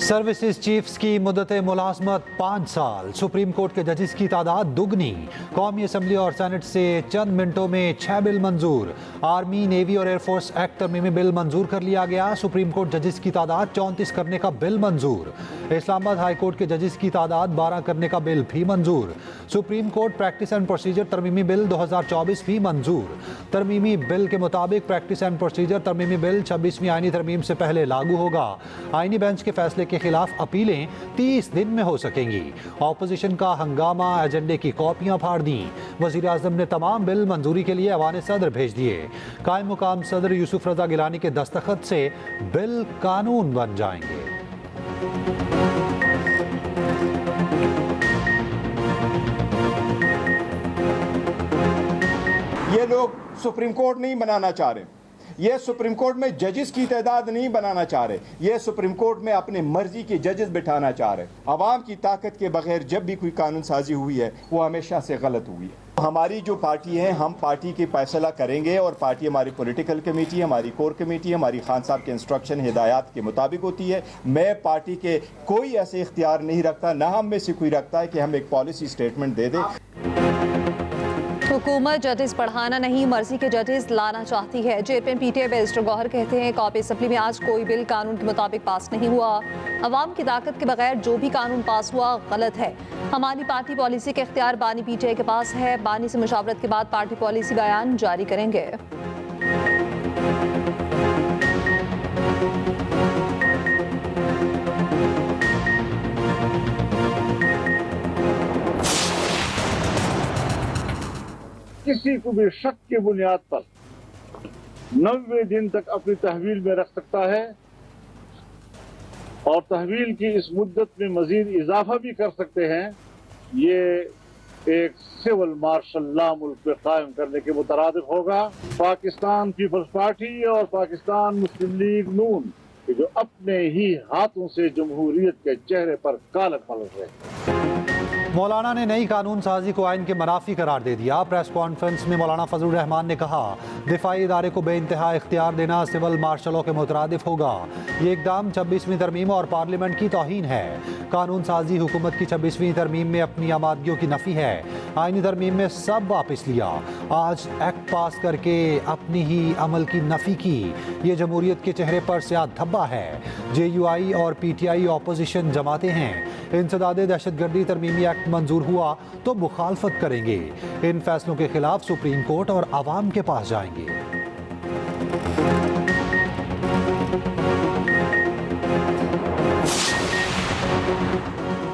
Services chiefs की मुद्दत मुलाजमत 5 साल। सुप्रीम कोर्ट के जजेस की तादाद दुगनी। कौमी असम्बली और सेनेट से चंद मिनटों में 6 बिल मंजूर। आर्मी, नेवी और एयरफोर्स एक्ट तरमीमी बिल मंजूर कर लिया गया। सुप्रीम कोर्ट जजेस की तादाद 34 करने का बिल मंजूर। इस्लामाबाद हाई कोर्ट के जजेस की तादाद 12 करने का बिल भी मंजूर। Supreme court practice and procedure तरमीमी बिल 2024 भी मंजूर। तरमीमी बिल के मुताबिक प्रैक्टिस एंड प्रोसीजर तरमीमी बिल 26वीं आईनी तरमीम से पहले लागू होगा। आईनी बेंच के फैसले के खिलाफ अपीलें 30 दिन में हो सकेंगी। ऑपोजिशन का हंगामा, एजेंडे की कॉपियां फाड़ दी। वजीर आजम ने तमाम बिल मंजूरी के लिए ऐवान सदर भेज दिए। कायम मुकाम सदर यूसुफ रजा गिलानी के दस्तखत से बिल कानून बन जाएंगे। ये लोग सुप्रीम कोर्ट नहीं बनाना चाह रहे, ये सुप्रीम कोर्ट में जजेस की तादाद नहीं बनाना चाह रहे, ये सुप्रीम कोर्ट में अपने मर्जी के जजेस बिठाना चाह रहे। अवाम की ताकत के बगैर जब भी कोई कानून साजी हुई है वो हमेशा से गलत हुई है। हमारी जो पार्टी है, हम पार्टी की फैसला करेंगे और पार्टी हमारी पॉलिटिकल कमेटी, हमारी कोर कमेटी, हमारी खान साहब के इंस्ट्रक्शन हिदायत के मुताबिक होती है। मैं पार्टी के कोई ऐसे इख्तियार नहीं रखता, ना हम में से कोई रखता है कि हम एक पॉलिसी स्टेटमेंट दे दें। हुकूमत जजेस बढ़ाना नहीं, मर्जी के जजेस लाना चाहती है। चेयरमैन पीटीआई बैरिस्टर गौहर कहते हैं कौमी असम्बली में आज कोई बिल कानून के मुताबिक पास नहीं हुआ। अवाम की ताकत के बगैर जो भी कानून पास हुआ गलत है। हमारी पार्टी पॉलिसी के इख्तियार बानी पीटीआई के पास है। बानी से मुशावरत के बाद पार्टी पॉलिसी बयान जारी करेंगे। किसी को भी शक की बुनियाद पर 90 दिन तक अपनी तहवील में रख सकता है और तहवील की इस मुद्दत में मजीद इजाफा भी कर सकते हैं। ये एक सिविल मार्शल लॉ मुल्क में कायम करने के मुतरादिफ होगा। पाकिस्तान पीपल्स पार्टी और पाकिस्तान मुस्लिम लीग नून जो अपने ही हाथों से जमहूरियत के चेहरे पर कालक पलट रहे। मौलाना ने नई कानून साजी को आइन के मनाफी करार दे दिया। प्रेस कॉन्फ्रेंस में मौलाना फजलुर रहमान ने कहा दिफाई इदारे को बेइंतहा इख्तियार देना सिविल मार्शलों के मुतरादिफ होगा। ये इकदाम 26वीं तरमीम और पार्लियामेंट की तौहीन है। कानून साजी हुकूमत की 26वीं तरमीम में अपनी आमादगियों की नफी है। आइनी तरमीम में सब वापस लिया। आज एक्ट पास करके अपनी ही अमल की नफी की। ये जमहूरियत के चेहरे पर स्याह धब्बा है। JUI और PTI ऑपोजिशन जमाते हैं। इंसदादे दहशतगर्दी तरमीमी एक्ट मंजूर हुआ तो मुखालफत करेंगे। इन फैसलों के खिलाफ सुप्रीम कोर्ट और अवाम के पास जाएंगे।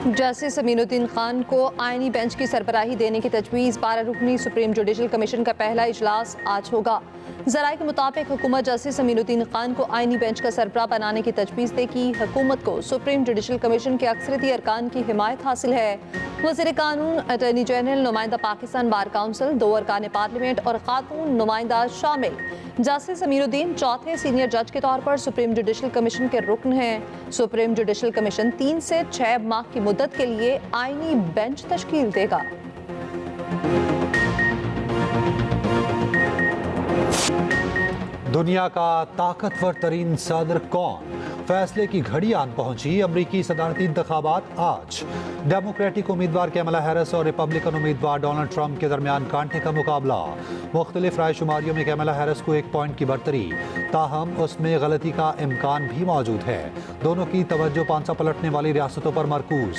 जस्टिस अमीनुद्दीन खान को आईनी बेंच की सरबराही देने की तजवीज़। 12 रुकनी सुप्रीम जुडिशल कमीशन का पहला इजलास आज होगा। ज़राए के मुताबिक हुकूमत जस्टिस अमीनुद्दीन खान को आईनी बेंच का सरबराह बनाने की तजवीज़ देगी। हुकूमत को सुप्रीम जुडिशल कमीशन के अक्सरियती अरकान की हिमायत हासिल है। वज़ीर कानून, अटॉर्नी जनरल, नुमाइंदा पाकिस्तान बार काउंसिल, 2 अरकान पार्लियामेंट और खातून नुमाइंदा शामिल। जस्टिस अमीनुद्दीन चौथे सीनियर जज के तौर पर सुप्रीम जुडिशल कमीशन के रुकन हैं। सुप्रीम जुडिशल कमीशन 3 से 6 माह की मुद्दत के लिए आईनी बेंच तश्कील देगा। दुनिया का ताकतवर तरीन सदर कौन? फैसले की घड़ी आन पहुंची। अमरीकी सदारती इंतखाबात आज। डेमोक्रेटिक उम्मीदवार कैमला हैरिस और रिपब्लिकन उम्मीदवार डोनाल्ड ट्रंप के दरमियान कांटे का मुकाबला। मुख्तलिफ रायशुमारियों में कैमला हैरिस को 1 पॉइंट की बढ़तरी, ताहम उसमें गलती का इम्कान भी मौजूद है। दोनों की तवज्जो पांसा पलटने वाली रियासतों पर मरकूज।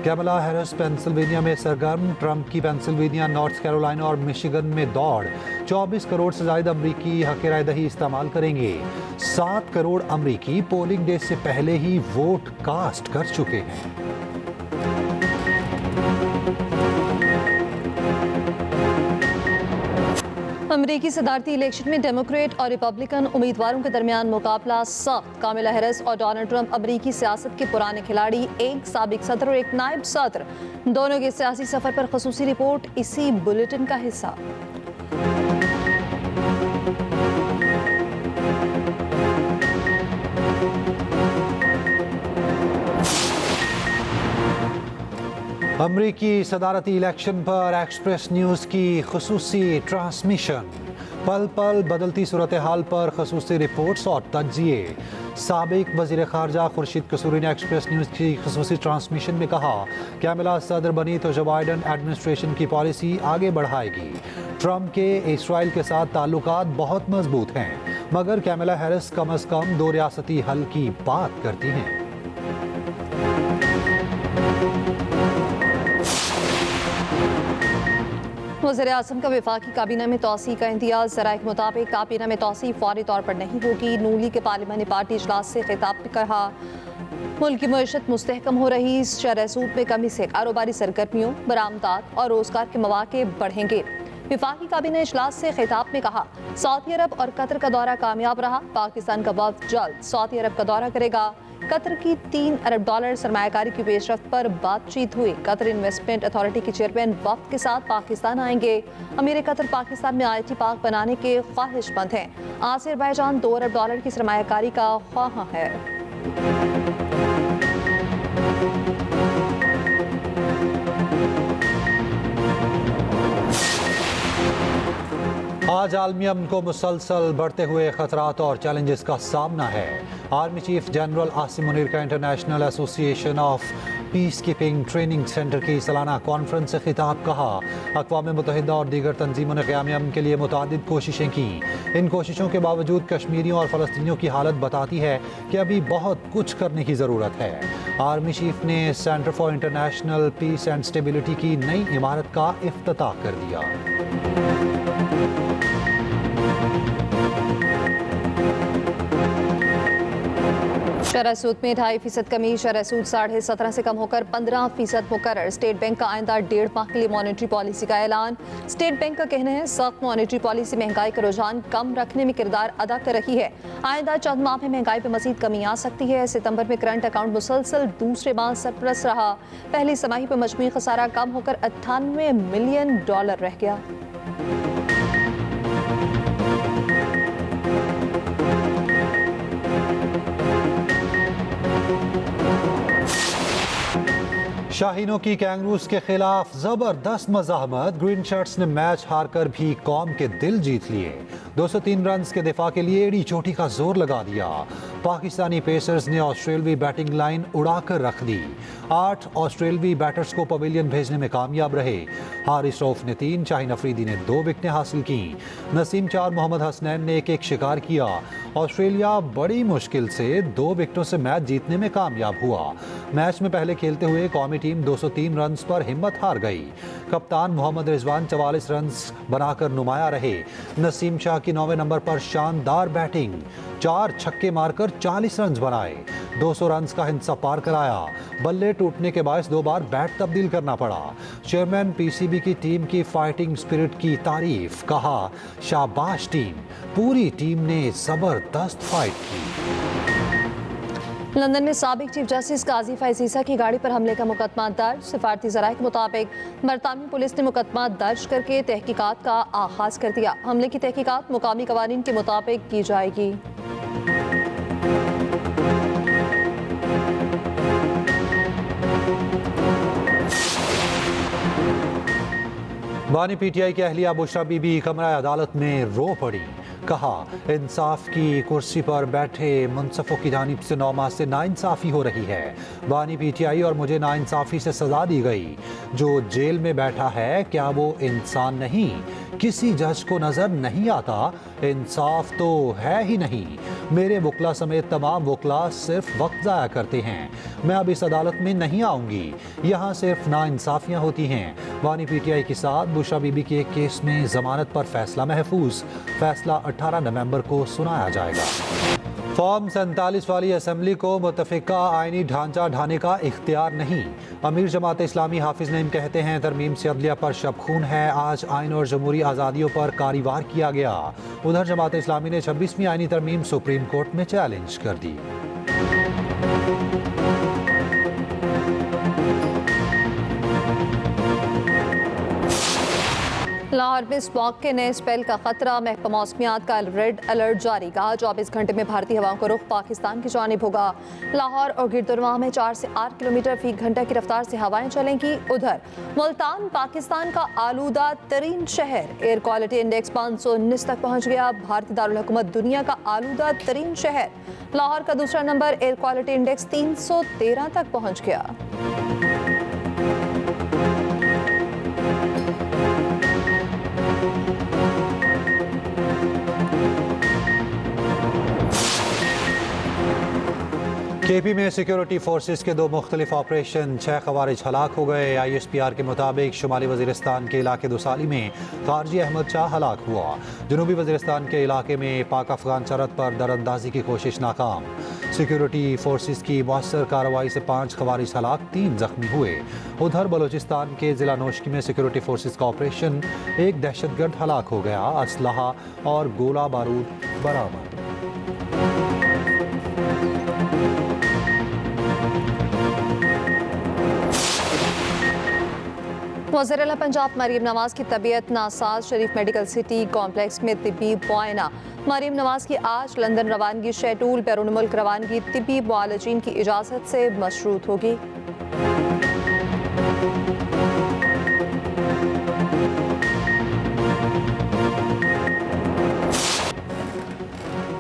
कैमला हैरिस पेंसिल्वेनिया में सरगर्म, ट्रंप की पेंसिल्वेनिया, नॉर्थ कैरोलिना और मिशिगन में दौड़। 24 करोड़ से ज्यादा अमरीकी हक राय दही इस्तेमाल करेंगे। 7 करोड़ अमरीकी पोलिंग डे से पहले ही वोट कास्ट कर चुके हैं। अमरीकी सदारती इलेक्शन में डेमोक्रेट और रिपब्लिकन उम्मीदवारों के दरमियान मुकाबला सख्त। कामिला हैरिस और डोनाल्ड ट्रंप अमरीकी सियासत के पुराने खिलाड़ी, एक साबिक सदर और एक नायब सदर। दोनों के सियासी सफर पर खसूसी रिपोर्ट इसी बुलेटिन का हिस्सा। अमरीकी सदारती इलेक्शन पर एक्सप्रेस न्यूज़ की खुसूसी ट्रांसमिशन। पल पल बदलती सूरत हाल पर खसूसी रिपोर्ट्स और तज्जिए। साबिक वज़ीर ख़ारजा खुर्शीद कसूरी ने एक्सप्रेस न्यूज़ की खसूसी ट्रांसमिशन में कहा, कैमला सदर बनी तो जो बाइडन एडमिनिस्ट्रेशन की पॉलिसी आगे बढ़ाएगी। ट्रंप के इसराइल के साथ ताल्लुकात बहुत मजबूत हैं, मगर कैमला हैरिस कम अज़ कम 2 रियासती हल की बात करती हैं। वज़ीर-ए-आज़म का वफाकी काबीना में तोसी का इंतज़ार। ज़राए के मुताबिक काबीना में तोसी फौरी तौर पर नहीं होगी। नून लीग के पार्लिमानी पार्टी इजलास से खिताब में कहा, मुल्क की मईशत मुस्तहकम हो रही, शरह सूद में कमी से कारोबारी सरगर्मियों, बरामदात और रोजगार के मौके बढ़ेंगे। वफाकी काबीना इजलास से खिताब में कहा, सऊदी अरब और कतर का दौरा कामयाब रहा। पाकिस्तान का वफ्द जल्द सऊदी अरब का दौरा करेगा। कतर की $3 अरब सरमायाकारी की पेशरफ्त पर बातचीत हुई। कतर इन्वेस्टमेंट अथॉरिटी के चेयरमैन वफ्द के साथ पाकिस्तान आएंगे। अमीर कतर पाकिस्तान में IT पार्क बनाने के ख्वाहिशमंद हैं। आज़रबाईजान $2 अरब की सरमायाकारी का ख्वाह है। आज आलमी अमन को मुसलसल बढ़ते हुए खतरात और चैलेंजेस का सामना है। Army chief general Asim Munir का international association of peacekeeping training centre की सालाना कॉन्फ्रेंस से खिताब कहा, अक़वाम मुत्तहिदा और दीगर तंजीमों ने क़याम अमन के लिए मुतादिद कोशिशें की। इन कोशिशों के बावजूद कश्मीरियों और फ़लस्तीनियों की हालत बताती है कि अभी बहुत कुछ करने की ज़रूरत है। आर्मी चीफ ने centre for international peace and stability की नई इमारत का इफ्तिताह कर दिया। शरह सूद में 2.5% कमी। शरह सूद 17.5 से कम होकर 15% मुकर्रर। स्टेट बैंक का आइंदा 1.5 माह के लिए मॉनेटरी पॉलिसी का ऐलान। स्टेट बैंक का कहना है, सख्त मॉनेटरी पॉलिसी महंगाई का रुझान कम रखने में किरदार अदा कर रही है। आइंदा चंद माह में महंगाई पर मजीद कमी आ सकती है। सितंबर में करंट अकाउंट मुसलसल दूसरे माह सरप्लस रहा। पहली समाही पर मजमूई खसारा कम होकर $98 मिलियन रह गया। शाहीनों की कैंगरूज के खिलाफ जबरदस्त मज़ाहमत। ग्रीन शर्ट्स ने मैच हारकर भी कौम के दिल जीत लिए। 203 रन के दिफा के लिए एड़ी चोटी का जोर लगा दिया। पाकिस्तानी पेसर्स ने ऑस्ट्रेलवी बैटिंग लाइन उड़ाकर रख दी। 8 ऑस्ट्रेलवी बैटर्स को पवेलियन भेजने में कामयाब रहे। हारिस रऊफ ने 3, शाहीन अफरीदी ने 2 विकेटें हासिल की। नसीम 4, मोहम्मद हसनैन ने 1-1 शिकार किया। ऑस्ट्रेलिया बड़ी मुश्किल से 2 विकेटों से मैच जीतने में कामयाब हुआ। मैच में पहले खेलते हुए कौमी टीम 203 रन पर हिम्मत हार गई। कप्तान मोहम्मद रिजवान 44 रन बनाकर नुमाया रहे। नसीम शाह की 9वें नंबर पर शानदार बैटिंग, 4 छक्के मारकर 40 रन बनाए। 200 रन का हिंसा पार कराया। बल्ले टूटने के बायस 2 बार बैट तब्दील करना पड़ा। चेयरमैन PCB की टीम की फाइटिंग स्पिरिट की तारीफ, कहा शाबाश टीम, पूरी टीम ने जबरदस्त फाइट की। लंदन में साबिक चीफ जस्टिस काजी फैजीसा की गाड़ी पर हमले का मुकदमा दर्ज। सिफारती ज़राए के मुताबिक बरतानवी पुलिस ने मुकदमा दर्ज करके तहकीकात का आगाज कर दिया। हमले की तहकीकात मुकामी कवानीन के मुताबिक की जाएगी। बानी PTI की अहलिया बुशरा बीबी कमरा अदालत में रो पड़ी। कहा, इंसाफ की कुर्सी पर बैठे मुनसफों की जानिब से 9 माह से नाइंसाफ़ी हो रही है। बानी PTI और मुझे नाइंसाफ़ी से सज़ा दी गई। जो जेल में बैठा है, क्या वो इंसान नहीं? किसी जज को नज़र नहीं आता? इंसाफ तो है ही नहीं। मेरे वकला समेत तमाम वकला सिर्फ वक्त ज़ाया करते हैं। मैं अब इस अदालत में नहीं आऊँगी। यहाँ सिर्फ नाइंसाफ़ियाँ होती हैं। बानी PTI के साथ बुशरा बीबी के एक केस में ज़मानत पर फैसला महफूज। फैसला 18 नवंबर को सुनाया जाएगा। फॉर्म 47 वाली असम्बली को मुतफ़िका आइनी ढांचा ढाने का इख्तियार नहीं। अमीर जमात इस्लामी हाफिज नईम कहते हैं, तरमीम से अदलिया पर शबखून है। आज आइन और जमहूरी आज़ादियों पर कारीवार किया गया। उधर जमात इस्लामी ने 26वीं आइनी तरमीम सुप्रीम कोर्ट में चैलेंज कर दी। लाहौर में स्मॉग के नए स्पेल का खतरा, महकमा मौसमियात का रेड अलर्ट जारी। कहा 24 घंटे में भारतीय हवाओं का रुख पाकिस्तान की जानिब होगा। लाहौर और गिरदुरवा में 4 से 8 किलोमीटर फी घंटा की रफ्तार से हवाएं चलेंगी। उधर मुल्तान पाकिस्तान का आलूदा तरीन शहर, एयर क्वालिटी इंडेक्स 519 तक पहुंच गया। भारतीय दारुल हुकूमत दुनिया का आलूदा तरीन शहर। लाहौर का दूसरा नंबर एयर क्वालिटी इंडेक्स 313 तक पहुंच गया। केपी में सिक्योरिटी फोर्सेस के 2 मुख्तलिफ ऑपरेशन, 6 खवारिज हलाक हो गए। ISPR के मुताबिक शुमाली वजीरिस्तान के इलाके दुसाली में खारजी अहमद शाह हलाक हुआ। जनूबी वजीरिस्तान के इलाके में पाक अफगान सरहद पर दरअंदाजी की कोशिश नाकाम। सिक्योरिटी फोर्सेस की मौसर कार्रवाई से 5 खवारिज हलाक, 3 जख्मी हुए। उधर बलोचिस्तान के जिला नोशकी में सिक्योरिटी फोर्सेस का ऑपरेशन, एक दहशतगर्द हलाक हो गया। असलहा और गोला बारूद बरामद। वज़ीर आला पंजाब मरीम नवाज की तबीयत नासाज, शरीफ मेडिकल सिटी कॉम्प्लेक्स में तिब्बी मुआयना। मरीम नवाज की आज लंदन रवानगी शेड्यूल, बैरून मुल्क रवानगी तिब्बी मुआलजीन की इजाज़त से मशरूत होगी।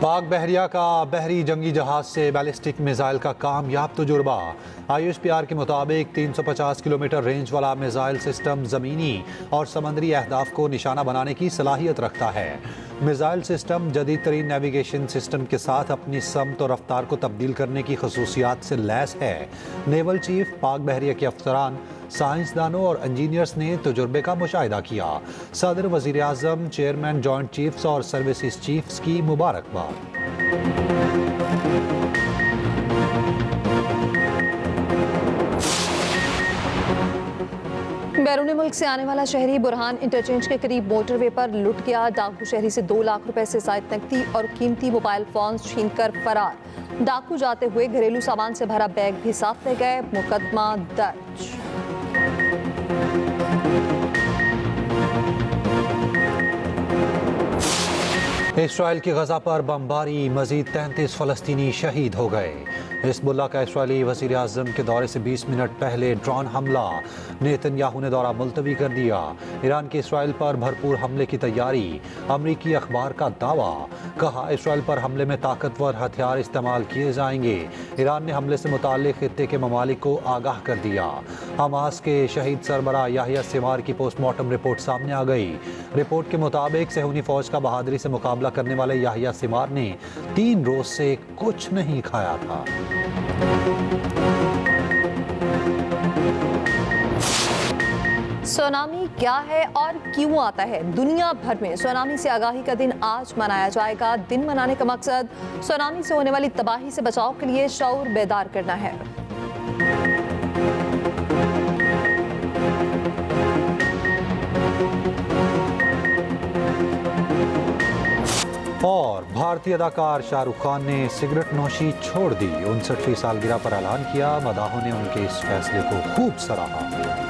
पाक बहरिया का बहरी जंगी जहाज से बैलिस्टिक मिसाइल का कामयाब तजुर्बा। ISPR के मुताबिक 350 किलोमीटर रेंज वाला मिसाइल सिस्टम ज़मीनी और समंदरी अहदाफ को निशाना बनाने की सलाहियत रखता है। मिसाइल सिस्टम जदीद तरीन नेविगेशन सिस्टम के साथ अपनी समत और रफ्तार को तब्दील करने की खसूसियात से लैस है। नेवल चीफ, पाक बहरिया के अफसरान, साइंसदानों और इंजीनियर्स ने तजुर्बे का मुशाहिदा किया। सदर, वज़ीर आज़म, चेयरमैन, जॉइंट चीफ्स और सर्विसेज चीफ्स की मुबारकबाद। बैरून मुल्क से आने वाला शहरी बुरहान इंटरचेंज के करीब मोटरवे पर लुट गया। डाकू शहरी से 2 लाख रुपए से ज़ायद नकदी और कीमती मोबाइल फोन छीनकर फरार। डाकू जाते हुए घरेलू सामान से भरा बैग भी साथ ले गए। मुकदमा दर्ज। इसराइल की गजा पर बमबारी, मजीद 33 फलस्तीनी शहीद हो गए। हिज़्बुल्लाह का इसराइली वज़ीर आज़म के दौरे से 20 मिनट पहले ड्रोन हमला, नेतन्याहू ने दौरा मुलतवी कर दिया। ईरान की इसराइल पर भरपूर हमले की तैयारी, अमरीकी अखबार का दावा। कहा इसराइल पर हमले में ताकतवर हथियार इस्तेमाल किए जाएंगे। ईरान ने हमले से मुताल्लिक़ खित्ते के ममालिक को आगाह कर दिया। हमास के शहीद सरबराह याहिया सिमार की पोस्टमार्टम रिपोर्ट सामने आ गई। रिपोर्ट के मुताबिक सहूनी फौज का बहादुरी से मुकाबला करने वाले याहिया सिमार ने 3 रोज से कुछ नहीं खाया था। सुनामी क्या है और क्यों आता है? दुनिया भर में सुनामी से आगाही का दिन आज मनाया जाएगा। दिन मनाने का मकसद सुनामी से होने वाली तबाही से बचाव के लिए शऊर बेदार करना है। और भारतीय अदाकार शाहरुख खान ने सिगरेट नोशी छोड़ दी। 59वीं सालगिरह पर ऐलान किया। मदाहों ने उनके इस फैसले को खूब सराहा।